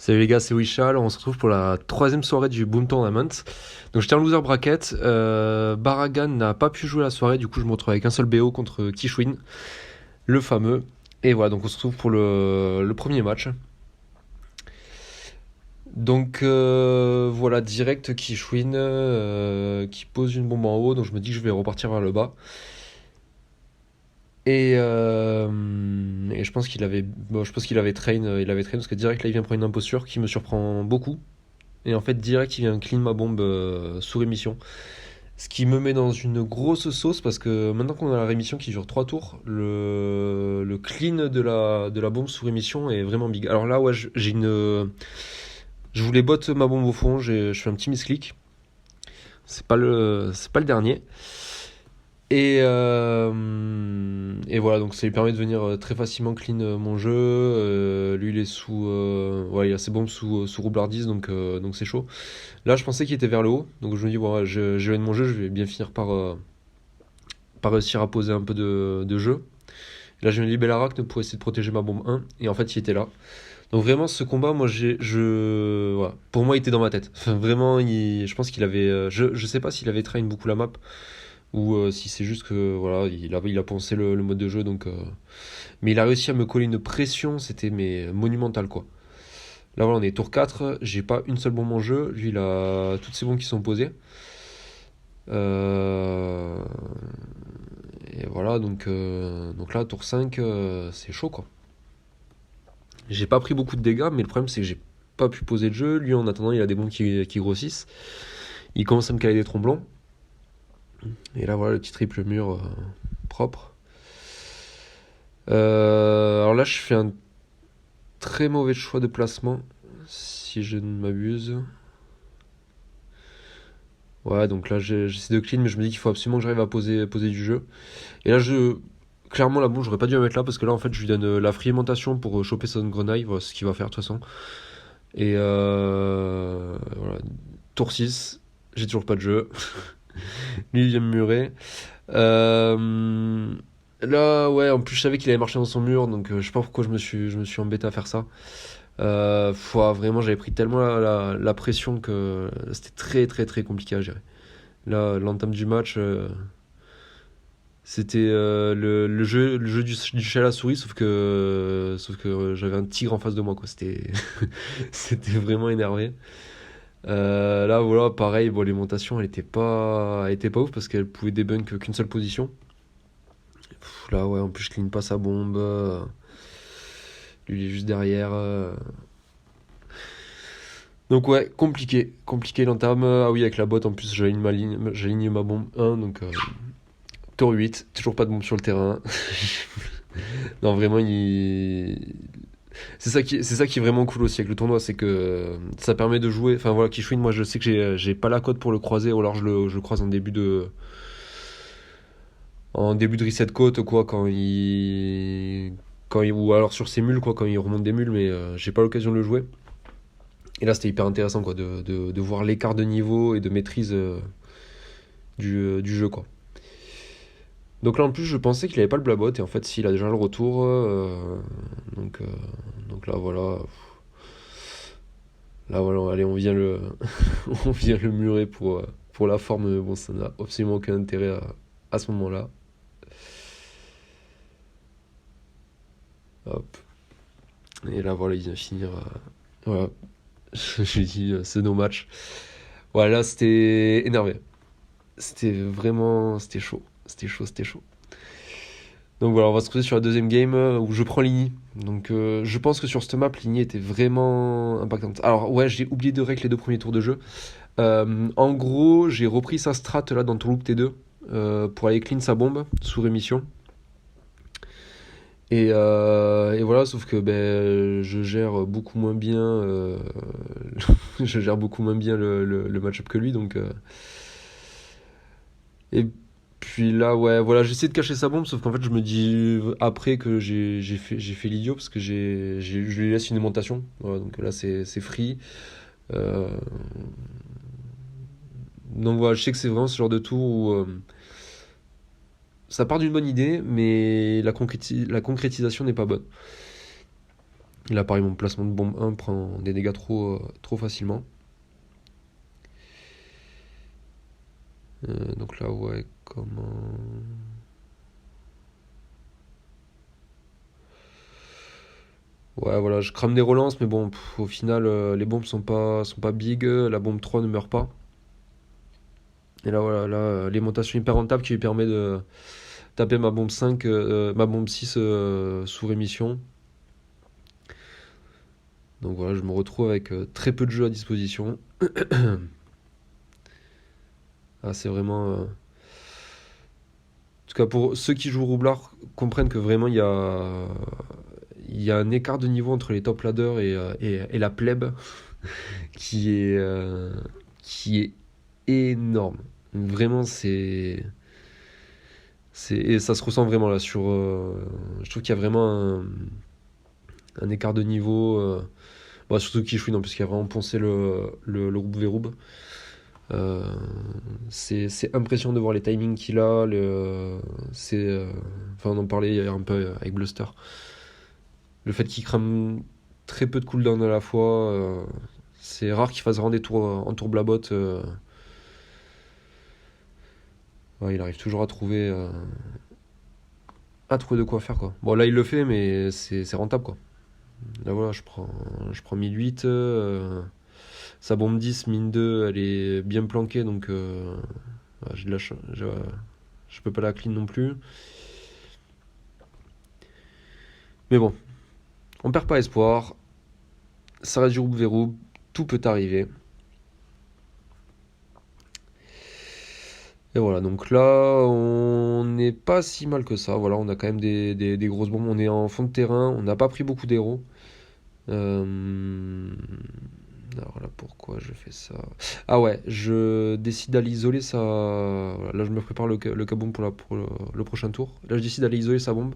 Salut les gars, c'est Wishal. On se retrouve pour la troisième soirée du Boom Tournament. Donc j'étais en loser bracket. Baragan n'a pas pu jouer la soirée, du coup je me retrouve avec un seul BO contre Kishwin, le fameux. Et voilà, donc on se retrouve pour le premier match. Donc voilà, direct Kishwin qui pose une bombe en haut, donc je me dis que je vais repartir vers le bas. Et je pense qu'il avait, bon, je pense qu'il avait train, parce que direct là il vient prendre une imposture qui me surprend beaucoup. Et en fait, direct, il vient clean ma bombe sous rémission. Ce qui me met dans une grosse sauce parce que maintenant qu'on a la rémission qui dure 3 tours, le clean de la bombe sous rémission est vraiment big. Alors là, ouais, j'ai une. Je voulais bot ma bombe au fond, je fais un petit misclick. C'est pas le dernier. Et voilà, donc ça lui permet de venir très facilement clean mon jeu. Lui, il est sous. Ouais, il a ses bombes sous roublardise, donc c'est chaud. Là, je pensais qu'il était vers le haut, donc je me dis, bon, ouais, je vais de mon jeu, je vais bien finir par réussir à poser un peu de jeu. Et là, j'ai une Libellarachne pour essayer de protéger ma bombe 1, et en fait, il était là. Donc vraiment, ce combat, moi, voilà. Pour moi, il était dans ma tête. Enfin, vraiment, je pense qu'il avait. Je sais pas s'il avait train beaucoup la map, ou si c'est juste que, voilà, il a pensé le mode de jeu, donc. Mais il a réussi à me coller une pression, c'était mais monumental, quoi. Là, voilà, on est tour 4, j'ai pas une seule bombe en jeu. Lui, il a toutes ses bombes qui sont posées. Euh, Et voilà, donc là, tour 5, c'est chaud, quoi. J'ai pas pris beaucoup de dégâts, mais le problème, c'est que j'ai pas pu poser de jeu. Lui, en attendant, il a des bombes qui grossissent. Il commence à me caler des tromblons. Et là, voilà, le petit triple mur propre. Alors là, je fais un très mauvais choix de placement, si je ne m'abuse. Ouais, donc là j'essaie de clean, mais je me dis qu'il faut absolument que j'arrive à poser du jeu. Et là, clairement, la bombe, j'aurais pas dû la mettre là parce que là, en fait, je lui donne la frimentation pour choper son grenaille. Voilà, c'est ce qu'il va faire de toute façon. Et voilà, tour 6, j'ai toujours pas de jeu. Lui, il vient me murer. Euh, Là, ouais, en plus, je savais qu'il avait marché dans son mur, donc je sais pas pourquoi je me suis embêté à faire ça. Vraiment, j'avais pris tellement la pression que c'était très, très, très compliqué à gérer. Là, l'entame du match, c'était le jeu du chat à la souris, sauf que j'avais un tigre en face de moi, quoi. C'était vraiment énervé. Là, voilà, pareil, bon, l'alimentation, elle était pas ouf parce qu'elle pouvait débunk qu'une seule position. Là, ouais, en plus, je clean pas sa bombe. Lui, il est juste derrière. Donc, ouais, compliqué l'entame. Ah oui, avec la botte, en plus, j'aligne ma bombe 1, donc tour 8, toujours pas de bombe sur le terrain. Non, vraiment, c'est ça qui est vraiment cool aussi avec le tournoi, c'est que ça permet de jouer. Enfin voilà, Kishwin, moi je sais que j'ai pas la cote pour le croiser, ou alors je le croise en début de reset cote, quoi, ou alors sur ses mules, quoi, quand il remonte des mules, mais j'ai pas l'occasion de le jouer. Et là, c'était hyper intéressant, quoi, de voir l'écart de niveau et de maîtrise du jeu, quoi. Donc là, en plus, je pensais qu'il avait pas le blabot, et en fait, s'il a déjà le retour. Donc, euh, donc là, voilà. Là, voilà, allez, on vient le murer pour la forme, mais bon, ça n'a absolument aucun intérêt à ce moment-là. Hop. Et là, voilà, il vient finir. Voilà, je lui dis, c'est nos matchs. Voilà, là, c'était énervé. C'était chaud. C'était chaud. Donc voilà, on va se retrouver sur la deuxième game où je prends Ligny. Donc je pense que sur cette map, Ligny était vraiment impactante. Alors ouais, j'ai oublié de règle les deux premiers tours de jeu. En gros, j'ai repris sa strat là dans ton loop T2 pour aller clean sa bombe sous rémission. Et voilà, sauf que je gère beaucoup moins bien, je gère beaucoup moins bien le match-up que lui. Et puis là, ouais, voilà, j'essaie de cacher sa bombe, sauf qu'en fait, je me dis après que j'ai fait l'idiot parce que je lui laisse une aimantation. Voilà, donc là, c'est free. Euh, donc voilà, je sais que c'est vraiment ce genre de tour où ça part d'une bonne idée, mais la concrétisation n'est pas bonne. Là, pareil, mon placement de bombe 1 prend des dégâts trop facilement. Donc là, ouais, comment... Ouais, voilà, je crame des relances, mais bon, au final, les bombes sont pas big. La bombe 3 ne meurt pas. Et là, voilà, là, l'aimantation hyper rentable qui lui permet de taper ma bombe 5, ma bombe 6 sous rémission. Donc voilà, je me retrouve avec très peu de jeux à disposition. Ah, c'est vraiment. En tout cas, pour ceux qui jouent Roublard, comprennent que vraiment il y a un écart de niveau entre les top ladders et la plèbe qui est, euh, qui est énorme. Vraiment, et ça se ressent vraiment là je trouve qu'il y a vraiment un écart de niveau. Bah, surtout Kishwin, en plus, qui a vraiment poncé le Roub Véroub. Euh, c'est impressionnant de voir les timings qu'il a. Enfin, on en parlait hier un peu avec Bluster. Le fait qu'il crame très peu de cooldown à la fois. C'est rare qu'il fasse vraiment des tours en tour blabot. Ouais, il arrive toujours à trouver de quoi faire, quoi. Bon, là, il le fait, mais c'est rentable, quoi. Là, voilà, je prends 1008. Sa bombe 10, mine 2, elle est bien planquée, donc ouais, j'ai de la chance. Je peux pas la clean non plus. Mais bon, on perd pas espoir. Ça reste du roube verrou. Tout peut arriver. Et voilà, donc là, on n'est pas si mal que ça. Voilà, on a quand même des grosses bombes. On est en fond de terrain. On n'a pas pris beaucoup d'héros. Euh, Alors là, pourquoi je fais ça? Ah ouais, je décide d'aller isoler sa. Voilà, là, je me prépare le kaboom pour le prochain tour. Là, je décide d'aller isoler sa bombe.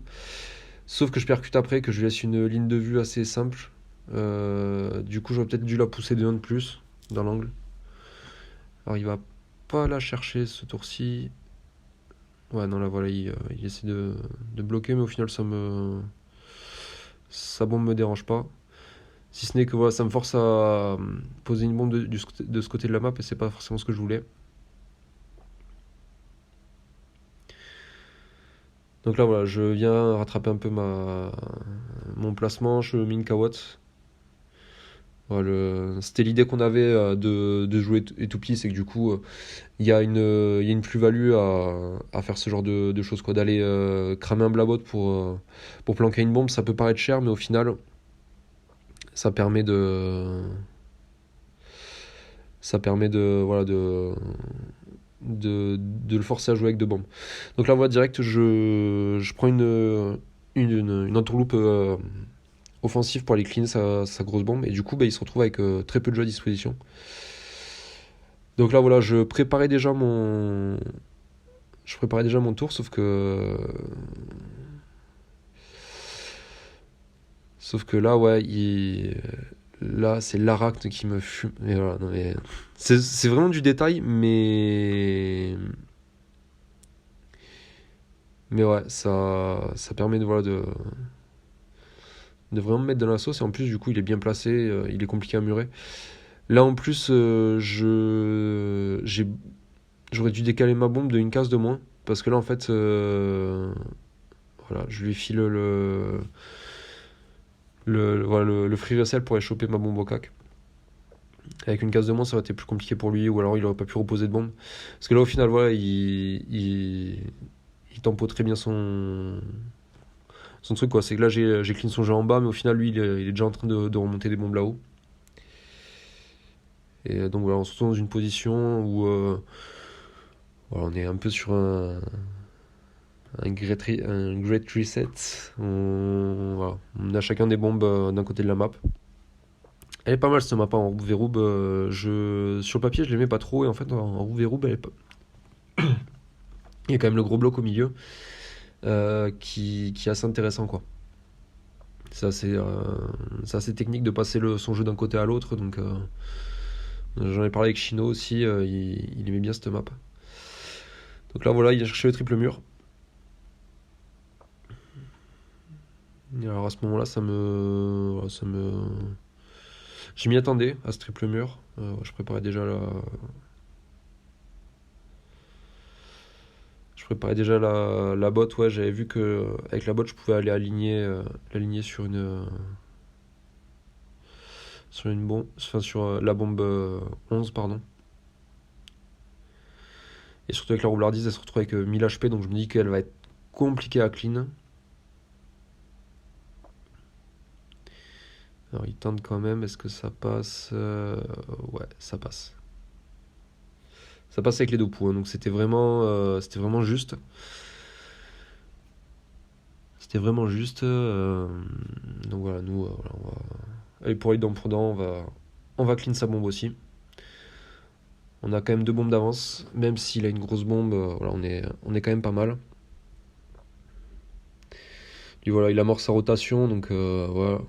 Sauf que je percute après, que je lui laisse une ligne de vue assez simple. Du coup, j'aurais peut-être dû la pousser de 1 de plus dans l'angle. Alors, il va pas la chercher ce tour-ci. Ouais, non, là, voilà, il essaie de bloquer, mais au final, sa bombe me dérange pas. Si ce n'est que voilà, ça me force à poser une bombe de ce côté de la map et c'est pas forcément ce que je voulais. Donc là voilà, je viens rattraper un peu mon placement, je mine Kawat. Voilà, c'était l'idée qu'on avait de jouer Étoupie, c'est que du coup il y a une plus-value à faire ce genre de choses, quoi, d'aller cramer un blabot pour planquer une bombe. Ça peut paraître cher, mais au final ça permet voilà, de le forcer à jouer avec deux bombes. Donc là, voilà, direct, je prends une entourloupe offensive pour aller clean sa grosse bombe. Et du coup, bah, il se retrouve avec très peu de jeux à disposition. Donc là, voilà, je préparais déjà mon tour, sauf que là, ouais, là, c'est l'Arachne qui me fume. Mais voilà, non, mais c'est vraiment du détail, mais ouais, ça permet voilà, de vraiment me mettre dans la sauce. Et en plus, du coup, il est bien placé, il est compliqué à murer. Là, en plus, j'aurais dû décaler ma bombe de une case de moins. Parce que là, en fait, voilà, je lui file voilà, le free vessel pour aller choper ma bombe au cac. Avec une case de moins, ça aurait été plus compliqué pour lui, ou alors il aurait pas pu reposer de bombe. Parce que là, au final, voilà, il tempo très bien son truc, quoi. C'est que là, j'ai clean son jeu en bas, mais au final, lui, il est déjà en train de remonter des bombes là-haut. Et donc voilà, on se retrouve dans une position où voilà, on est un peu sur un great reset. Voilà, on a chacun des bombes d'un côté de la map. Elle est pas mal cette map, hein, en roue verroube. Sur le papier, je l'aimais pas trop, et en fait, en roue verroube, il y a quand même le gros bloc au milieu qui est assez intéressant, quoi. C'est assez technique de passer son jeu d'un côté à l'autre, donc j'en ai parlé avec Chino aussi, il aimait bien cette map. Donc là, voilà, il a cherché le triple mur. Et alors à ce moment-là, je m'y attendais à ce triple mur. Je préparais déjà la botte. Ouais, j'avais vu que avec la botte, je pouvais aller l'aligner sur une bombe, enfin sur la bombe 11, pardon. Et surtout avec la roublardise, elle se retrouve avec 1000 HP, donc je me dis qu'elle va être compliquée à clean. Alors il tente quand même, est-ce que ça passe? Ouais, ça passe. Ça passe avec les deux poux, hein, donc c'était vraiment juste. C'était vraiment juste. Donc voilà, nous, voilà, on va. Allez, pour les dents pour dents, on va clean sa bombe aussi. On a quand même deux bombes d'avance, même s'il a une grosse bombe, voilà, on est quand même pas mal. Lui, voilà, il amorce sa rotation, donc voilà,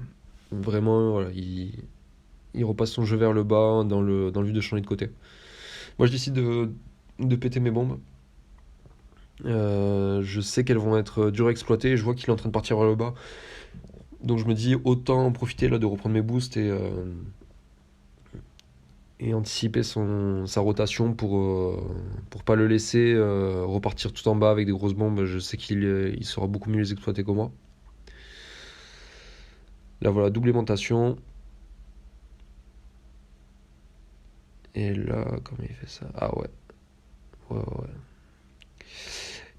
vraiment, voilà, il repasse son jeu vers le bas dans le but de changer de côté. Moi, je décide de péter mes bombes. Je sais qu'elles vont être dures à exploiter et je vois qu'il est en train de partir vers le bas. Donc je me dis autant en profiter là de reprendre mes boosts et anticiper sa rotation pour pas le laisser repartir tout en bas avec des grosses bombes. Je sais il saura beaucoup mieux les exploiter que moi. Là voilà, double aimantation. Et là, comment il fait ça? Ah ouais. Ouais, ouais, ouais.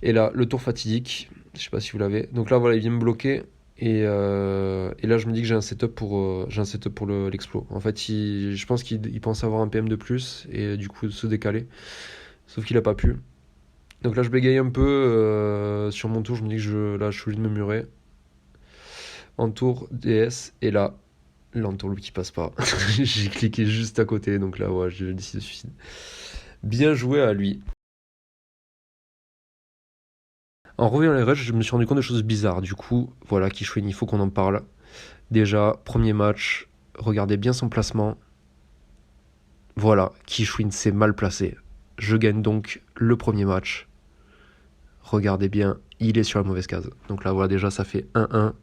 Et là, le tour fatidique. Je sais pas si vous l'avez. Donc là, voilà, il vient me bloquer. Et là, je me dis que j'ai un setup pour l'explo. En fait, je pense qu'il pense avoir un PM de plus et du coup se décaler. Sauf qu'il a pas pu. Donc là, je bégaye un peu sur mon tour. Je me dis que là, je suis obligé de me murer. En tour DS. Et là, l'entourloupe qui passe pas. J'ai cliqué juste à côté. Donc là, ouais, j'ai décidé de suicide. Bien joué à lui. En revoyant les rushs, je me suis rendu compte de choses bizarres. Du coup, voilà, Kishwin, il faut qu'on en parle. Déjà, premier match, regardez bien son placement. Voilà, Kishwin s'est mal placé. Je gagne donc le premier match. Regardez bien, il est sur la mauvaise case. Donc là, voilà, déjà, ça fait 1-1.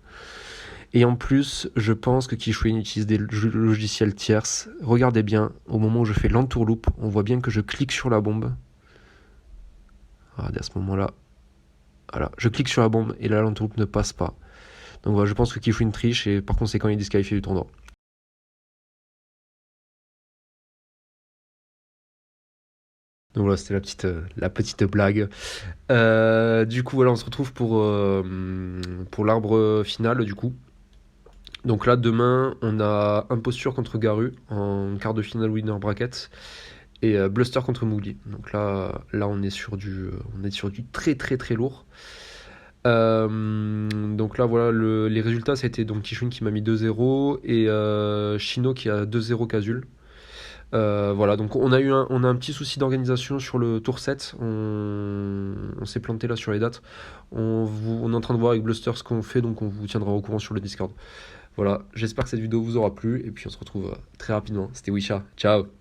Et en plus, je pense que Kishwin utilise des logiciels tierces. Regardez bien, au moment où je fais l'entourloupe, on voit bien que je clique sur la bombe. Regardez à ce moment-là. Voilà, je clique sur la bombe et là, l'entourloupe ne passe pas. Donc voilà, je pense que Kishwin triche et par conséquent, il est disqualifié du tournoi. Donc voilà, c'était la petite blague. Du coup, voilà, on se retrouve pour l'arbre final, du coup. Donc là, demain, on a Imposture contre Garu en quart de finale winner bracket et Bluster contre Mougli. Donc là, on est sur du très très très lourd. Donc là, voilà, les résultats, ça a été donc Kishun qui m'a mis 2-0 et Shino qui a 2-0 Kazul. Voilà, donc on a un petit souci d'organisation sur le tour 7. On s'est planté là sur les dates. On est en train de voir avec Bluster ce qu'on fait, donc on vous tiendra au courant sur le Discord. Voilà, j'espère que cette vidéo vous aura plu et puis on se retrouve très rapidement. C'était Wisha, ciao!